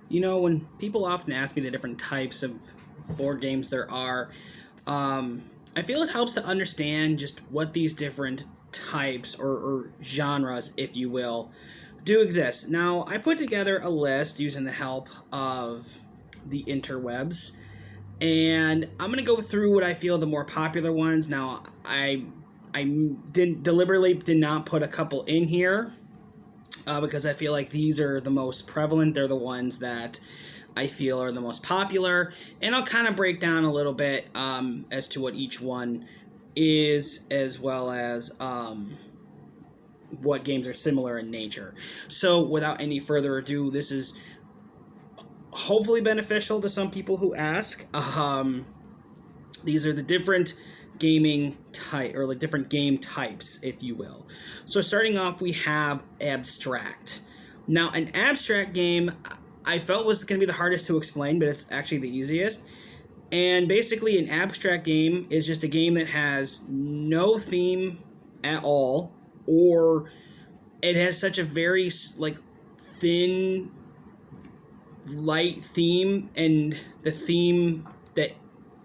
You know, when people often ask me the different types of board games there are, I feel it helps to understand just what these different types or genres, if you will, do exist. Now, I put together a list using the help of the interwebs, and I'm going to go through what I feel the more popular ones. Now, I didn't deliberately did not put a couple in here because I feel like these are the most prevalent. They're the ones that I feel are the most popular, and I'll kind of break down a little bit as to what each one is, as well as what games are similar in nature. So, without any further ado, this is hopefully beneficial to some people who ask. These are the different gaming type, or like different game types, if you will. So starting off, we have abstract. Now, an abstract game I felt was going to be the hardest to explain, but it's actually the easiest. And basically, an abstract game is just a game that has no theme at all, or it has such a very thin, light theme, and the theme that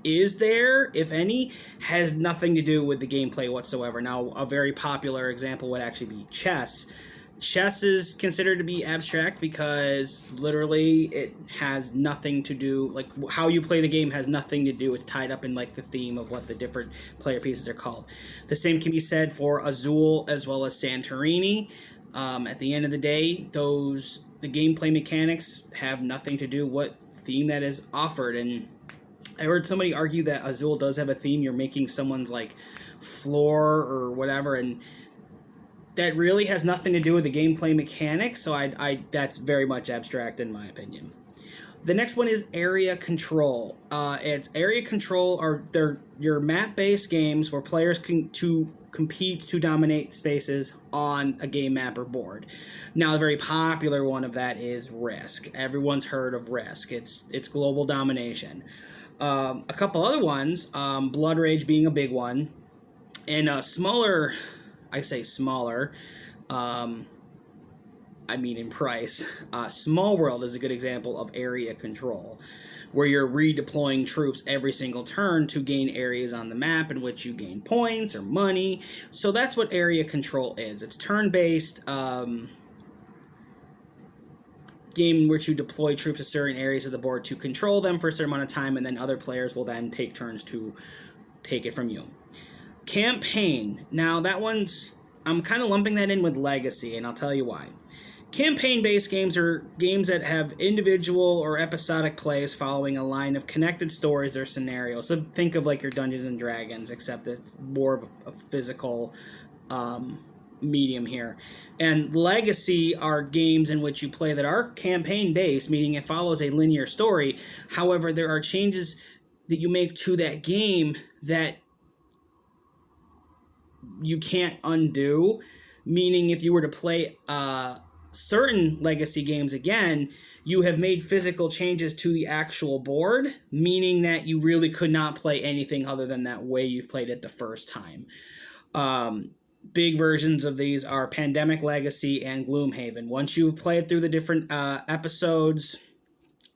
is there, if any, has nothing to do with the gameplay whatsoever. Now, a very popular example would actually be chess. Chess is considered to be abstract because literally it has nothing to do, like how you play the game has nothing to do. It's tied up in like the theme of what the different player pieces are called. The same can be said for Azul as well as Santorini. At the end of the day, the gameplay mechanics have nothing to do what theme that is offered. And I heard somebody argue that Azul does have a theme. You're making someone's like floor or whatever, and that really has nothing to do with the gameplay mechanics. So that's very much abstract in my opinion. The next one is area control. It's area control they're your map-based games where players can compete to dominate spaces on a game map or board. Now, a very popular one of that is Risk. Everyone's heard of Risk. It's global domination. A couple other ones, Blood Rage being a big one, and smaller, I say smaller, I mean in price. Small World is a good example of area control, where you're redeploying troops every single turn to gain areas on the map in which you gain points or money. So that's what area control is. It's turn-based game in which you deploy troops to certain areas of the board to control them for a certain amount of time, and then other players will then take turns to take it from you. Campaign. Now, that one's... I'm kind of lumping that in with Legacy, and I'll tell you why. Campaign-based games are games that have individual or episodic plays following a line of connected stories or scenarios. So think of like your Dungeons and Dragons, except it's more of a physical medium here. And Legacy are games in which you play that are campaign-based, meaning it follows a linear story. However, there are changes that you make to that game that you can't undo, meaning if you were to play certain Legacy games again, you have made physical changes to the actual board, meaning that you really could not play anything other than that way you've played it the first time. Big versions of these are Pandemic Legacy and Gloomhaven. Once you've played through the different episodes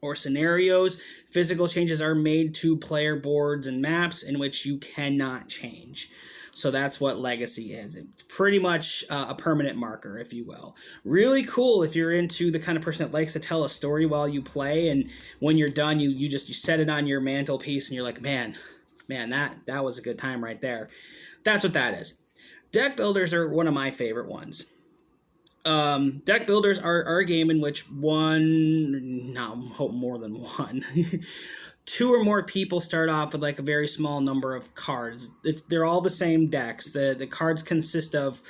or scenarios, physical changes are made to player boards and maps in which you cannot change. So that's what Legacy is. It's pretty much a permanent marker, if you will. Really cool if you're into the kind of person that likes to tell a story while you play, and when you're done, you set it on your mantelpiece, and you're like, man, that was a good time right there. That's what that is. Deck builders are one of my favorite ones. Deck builders are a game in which more than one, two or more people start off with like a very small number of cards. They're all the same decks. The cards consist of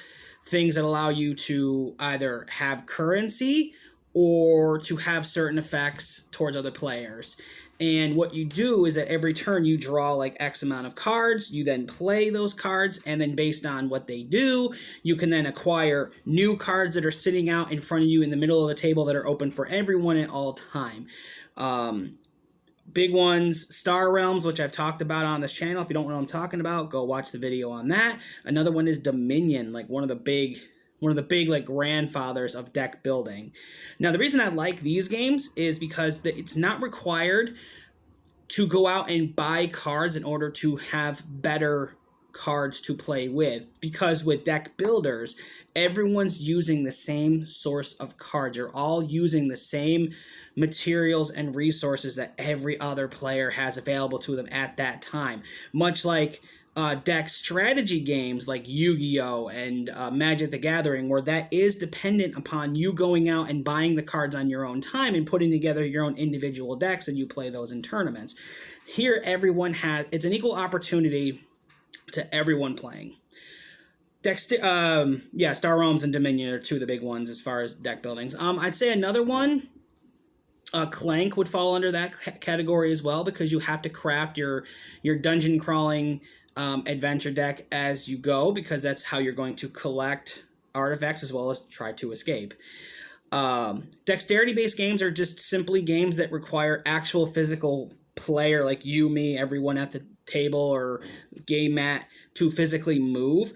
things that allow you to either have currency or to have certain effects towards other players. And what you do is that every turn you draw like X amount of cards, you then play those cards, and then based on what they do, you can then acquire new cards that are sitting out in front of you in the middle of the table that are open for everyone at all time. Big ones, Star Realms, which I've talked about on this channel. If you don't know what I'm talking about, go watch the video on that. Another one is Dominion, like one of the big one of the big like grandfathers of deck building. Now, the reason I like these games is because it's not required to go out and buy cards in order to have better cards to play with, because with deck builders, everyone's using the same source of cards. You're all using the same materials and resources that every other player has available to them at that time. Much like deck strategy games like Yu-Gi-Oh! And Magic the Gathering, where that is dependent upon you going out and buying the cards on your own time and putting together your own individual decks, and you play those in tournaments. Here, everyone it's an equal opportunity to everyone playing. Star Realms and Dominion are two of the big ones as far as deck buildings. I'd say another one, Clank would fall under that category as well, because you have to craft your dungeon crawling adventure deck as you go, because that's how you're going to collect artifacts as well as try to escape. Dexterity-based games are just simply games that require actual physical player, like you, me, everyone at the table or game mat, to physically move.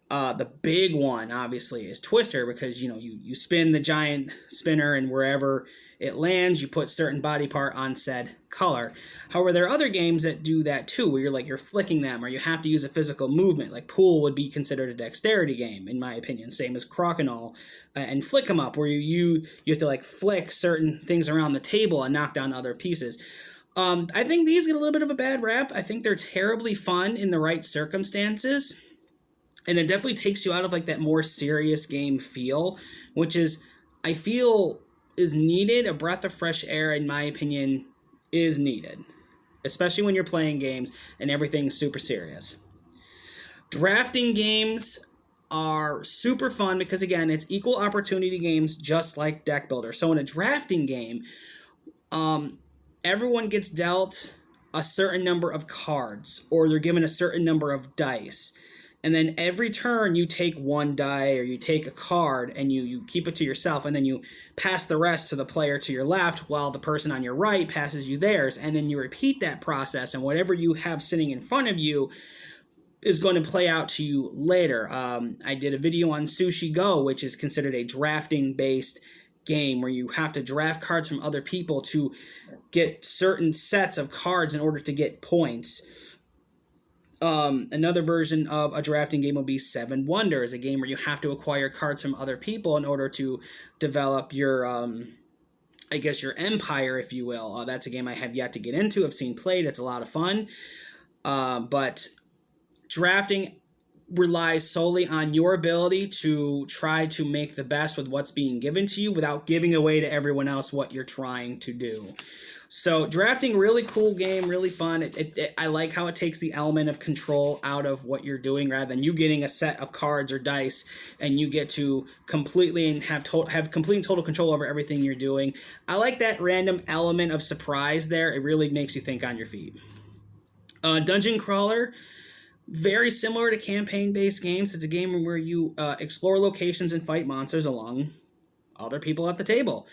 The big one, obviously, is Twister, because you spin the giant spinner, and wherever it lands, you put certain body part on said color. However, there are other games that do that too, where you're flicking them, or you have to use a physical movement. Like Pool would be considered a dexterity game, in my opinion. Same as Crokinole and Flick 'em Up, where you have to like flick certain things around the table and knock down other pieces. I think these get a little bit of a bad rap. I think they're terribly fun in the right circumstances. And it definitely takes you out of like that more serious game feel, which is, I feel, is needed. A breath of fresh air, in my opinion, is needed. Especially when you're playing games and everything's super serious. Drafting games are super fun because, again, it's equal opportunity games just like deck builder. So in a drafting game, everyone gets dealt a certain number of cards, or they're given a certain number of dice. And then every turn you take one die or you take a card and you keep it to yourself, and then you pass the rest to the player to your left while the person on your right passes you theirs. And then you repeat that process, and whatever you have sitting in front of you is going to play out to you later. I did a video on Sushi Go, which is considered a drafting-based game where you have to draft cards from other people to get certain sets of cards in order to get points. Another version of a drafting game would be Seven Wonders, a game where you have to acquire cards from other people in order to develop your, your empire, if you will. That's a game I have yet to get into. I've seen played. It's a lot of fun. But drafting relies solely on your ability to try to make the best with what's being given to you without giving away to everyone else what you're trying to do. So drafting, really cool game, really fun. I like how it takes the element of control out of what you're doing, rather than you getting a set of cards or dice and you get to completely and have complete and total control over everything you're doing. I like that random element of surprise there. It really makes you think on your feet. Dungeon Crawler, very similar to campaign-based games. It's a game where you explore locations and fight monsters along other people at the table.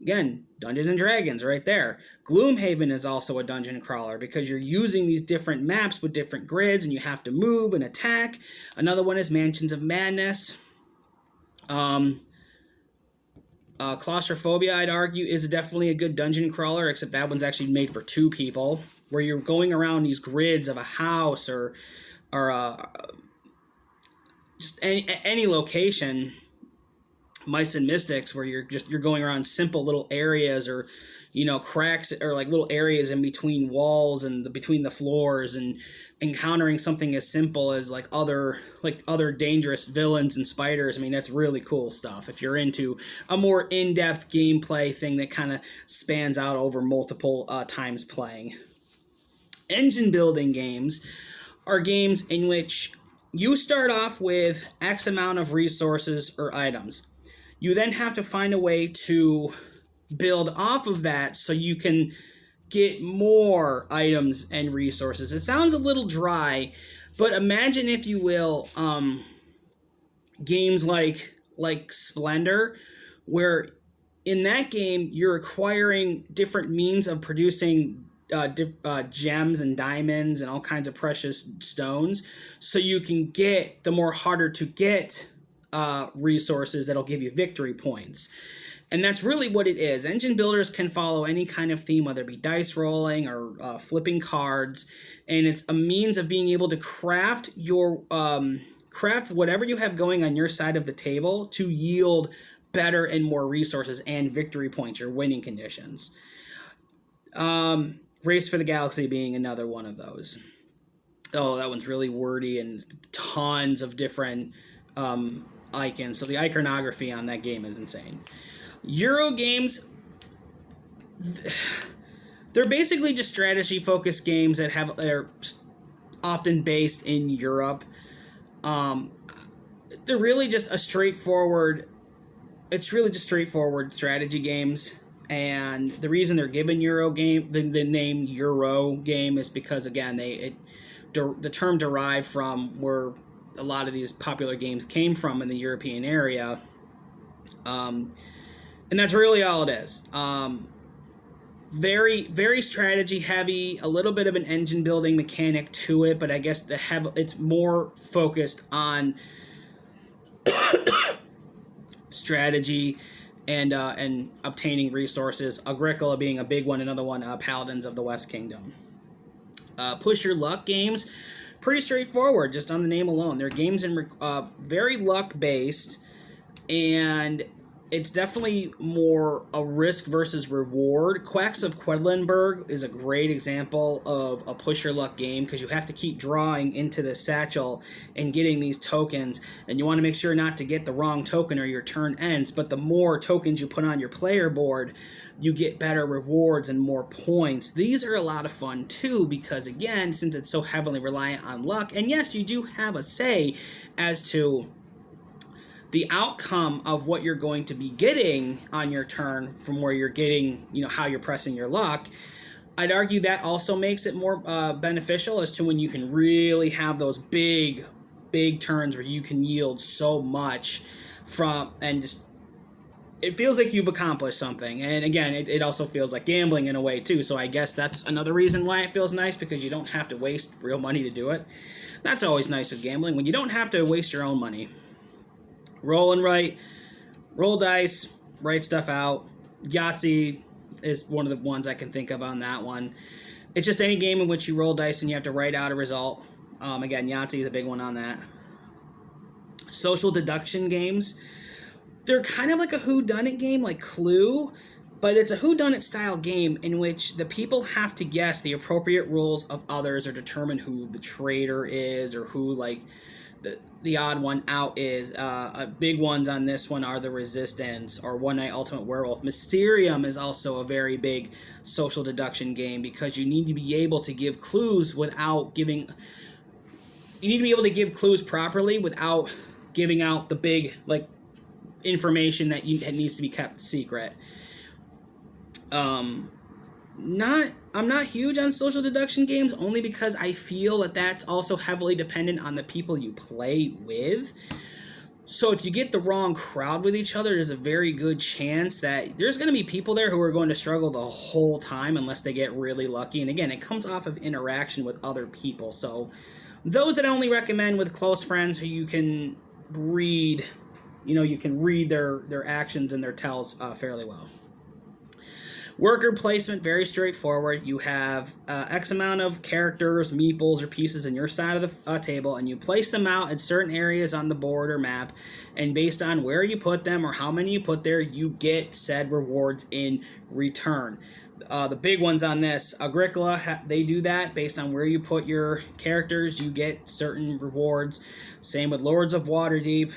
Again, Dungeons and Dragons right there. Gloomhaven is also a dungeon crawler because you're using these different maps with different grids and you have to move and attack. Another one is Mansions of Madness. Claustrophobia, I'd argue, is definitely a good dungeon crawler, except that one's actually made for two people, where you're going around these grids of a house or just any location. Mice and Mystics, where you're going around simple little areas, or cracks, or like little areas in between walls and between the floors, and encountering something as simple as like other dangerous villains and spiders. I mean, that's really cool stuff if you're into a more in-depth gameplay thing that kind of spans out over multiple times playing. Engine building games are games in which you start off with X amount of resources or items. You then have to find a way to build off of that so you can get more items and resources. It sounds a little dry, but imagine, if you will, games like Splendor, where in that game you're acquiring different means of producing gems and diamonds and all kinds of precious stones, so you can get the more harder to get resources that'll give you victory points. And that's really what it is. Engine builders can follow any kind of theme, whether it be dice rolling or flipping cards, and it's a means of being able to craft your craft whatever you have going on your side of the table to yield better and more resources and victory points, your winning conditions. Race for the Galaxy being another one of those. Oh, that one's really wordy and tons of different icons. So the iconography on that game is insane. Euro games, they're basically just strategy-focused games that they're often based in Europe. They're really just straightforward strategy games. And the reason they're given Euro game, the name Euro game, is because, again, the term derived from where a lot of these popular games came from in the European area. And that's really all it is. Very, very strategy heavy, a little bit of an engine building mechanic to it, but I guess it's more focused on strategy and obtaining resources. Agricola being a big one, another one, Paladins of the West Kingdom. Push your luck games, pretty straightforward, just on the name alone. They're games very luck based, and it's definitely more a risk versus reward. Quacks of Quedlinburg is a great example of a push your luck game because you have to keep drawing into the satchel and getting these tokens, and you want to make sure not to get the wrong token or your turn ends, but the more tokens you put on your player board, you get better rewards and more points. These are a lot of fun too because, again, since it's so heavily reliant on luck, and yes, you do have a say as to the outcome of what you're going to be getting on your turn from where you're getting, how you're pressing your luck. I'd argue that also makes it more beneficial as to when you can really have those big turns where you can yield so much and just it feels like you've accomplished something. And again, it also feels like gambling in a way too. So I guess that's another reason why it feels nice, because you don't have to waste real money to do it. That's always nice with gambling, when you don't have to waste your own money. Roll and write, roll dice, write stuff out. Yahtzee is one of the ones I can think of on that one. It's just any game in which you roll dice and you have to write out a result. Again, Yahtzee is a big one on that. Social deduction games. They're kind of like a whodunit game, like Clue, but it's a whodunit style game in which the people have to guess the appropriate rules of others or determine who the traitor is or who, like, the odd one out is. Big ones on this one are The Resistance or One Night Ultimate Werewolf. Mysterium is also a very big social deduction game because you need to be able to give clues without giving... You need to be able to give clues properly without giving out the big, like, information that needs to be kept secret. I'm not huge on social deduction games, only because I feel that that's also heavily dependent on the people you play with. So if you get the wrong crowd with each other, there's a very good chance that there's going to be people there who are going to struggle the whole time unless they get really lucky. And again, it comes off of interaction with other people. So those that I only recommend with close friends who you can read, you can read their actions and their tells fairly well. Worker placement, very straightforward. You have X amount of characters, meeples, or pieces in your side of the table, and you place them out in certain areas on the board or map, and based on where you put them or how many you put there, you get said rewards in return. The big ones on this, Agricola, they do that. Based on where you put your characters, you get certain rewards. Same with Lords of Waterdeep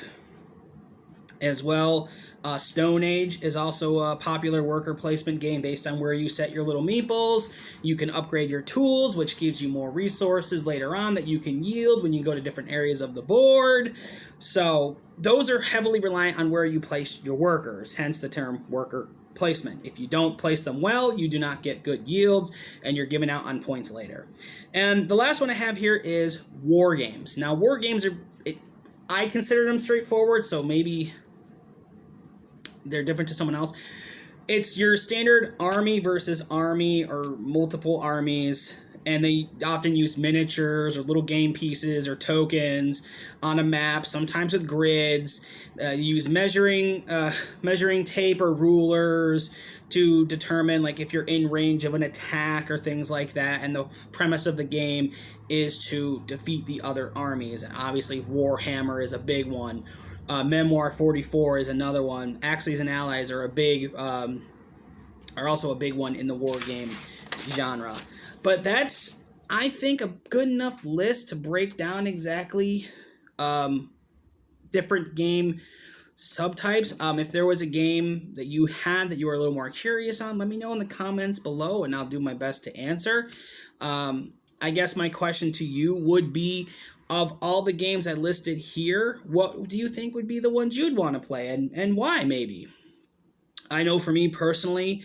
as well. Stone Age is also a popular worker placement game based on where you set your little meeples. You can upgrade your tools, which gives you more resources later on that you can yield when you go to different areas of the board. So those are heavily reliant on where you place your workers, hence the term worker placement. If you don't place them well, you do not get good yields, and you're given out on points later. And the last one I have here is war games. Now, war games I consider them straightforward, so maybe they're different to someone else. It's your standard army versus army or multiple armies, and they often use miniatures or little game pieces or tokens on a map, sometimes with grids. You use measuring tape or rulers to determine like if you're in range of an attack or things like that. And the premise of the game is to defeat the other armies. And obviously Warhammer is a big one. Memoir 44 is another one. Axes and Allies are also a big one in the war game genre. But that's, I think, a good enough list to break down exactly different game subtypes. If there was a game that you had that you were a little more curious on, let me know in the comments below, and I'll do my best to answer. I guess my question to you would be, of all the games I listed here, what do you think would be the ones you'd want to play, and why, maybe? I know for me personally,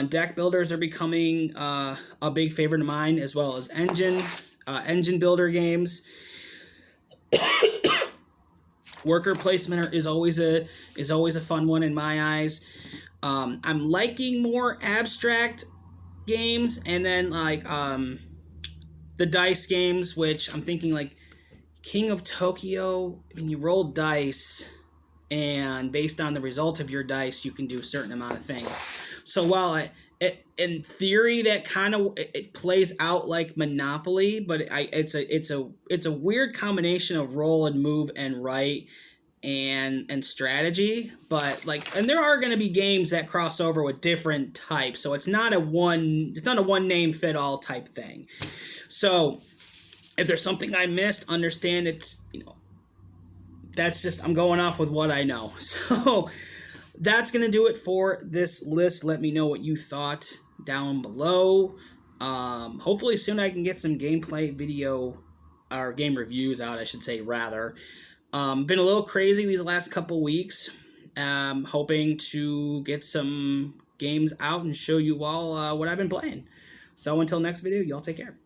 deck builders are becoming a big favorite of mine, as well as engine builder games. Worker placement is always a fun one in my eyes. I'm liking more abstract games, and then like the dice games, which I'm thinking like King of Tokyo. When you roll dice, and based on the result of your dice, you can do a certain amount of things. So while in theory that kind of it plays out like Monopoly, but it's a weird combination of roll and move and write and strategy. But like, and there are going to be games that cross over with different types, so it's not a one name fit all type thing. So if there's something I missed, understand it's, that's just, I'm going off with what I know. So that's going to do it for this list. Let me know what you thought down below. Hopefully soon I can get some gameplay video, or game reviews out, I should say, rather. Been a little crazy these last couple weeks. Hoping to get some games out and show you all what I've been playing. So until next video, y'all take care.